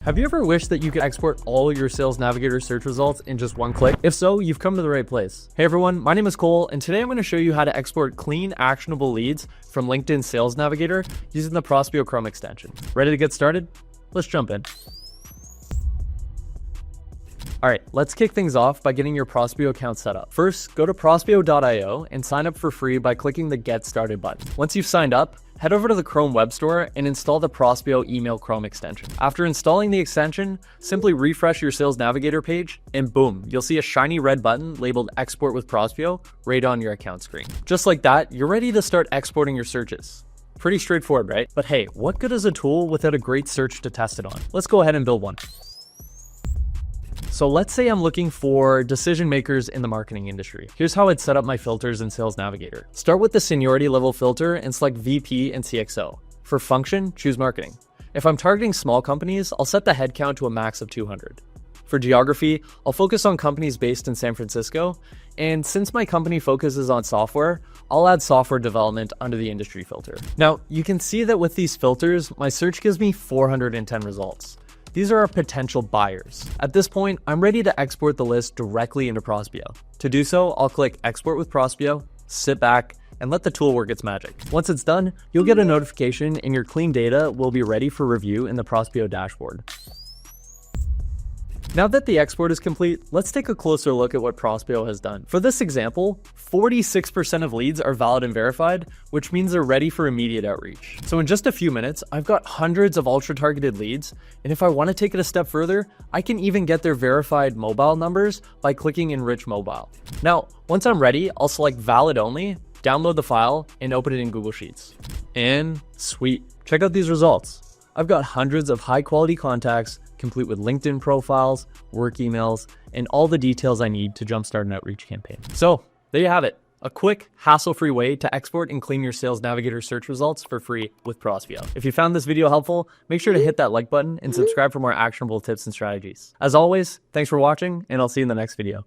Have you ever wished that you could export all your Sales Navigator search results in just one click? If so, you've come to the right place. Hey everyone, my name is Cole, and today I'm going to show you how to export clean, actionable leads from LinkedIn Sales Navigator using the Prospeo Chrome extension. Ready to get started? Let's jump in. All right, let's kick things off by getting your Prospeo account set up. First, go to prospeo.io and sign up for free by clicking the Get Started button. Once you've signed up, head over to the Chrome web store and install the Prospeo email Chrome extension. After installing the extension, simply refresh your Sales Navigator page and boom, you'll see a shiny red button labeled Export with Prospeo right on your account screen. Just like that, you're ready to start exporting your searches. Pretty straightforward, right? But hey, what good is a tool without a great search to test it on? Let's go ahead and build one. So let's say I'm looking for decision makers in the marketing industry. Here's how I'd set up my filters in Sales Navigator. Start with the seniority level filter and select VP and CXO. For function, choose marketing. If I'm targeting small companies, I'll set the headcount to a max of 200. For geography, I'll focus on companies based in San Francisco. And since my company focuses on software, I'll add software development under the industry filter. Now, you can see that with these filters, my search gives me 410 results. These are our potential buyers. At this point, I'm ready to export the list directly into Prospeo. To do so, I'll click Export with Prospeo, sit back, and let the tool work its magic. Once it's done, you'll get a notification and your clean data will be ready for review in the Prospeo dashboard. Now that the export is complete, let's take a closer look at what Prospeo has done. For this example, 46% of leads are valid and verified, which means they're ready for immediate outreach. So in just a few minutes, I've got hundreds of ultra-targeted leads, and if I want to take it a step further, I can even get their verified mobile numbers by clicking Enrich Mobile. Now, once I'm ready, I'll select Valid Only, download the file, and open it in Google Sheets. And sweet, check out these results. I've got hundreds of high-quality contacts, complete with LinkedIn profiles, work emails, and all the details I need to jumpstart an outreach campaign. So there you have it, a quick, hassle-free way to export and clean your Sales Navigator search results for free with Prospeo. If you found this video helpful, make sure to hit that like button and subscribe for more actionable tips and strategies. As always, thanks for watching, and I'll see you in the next video.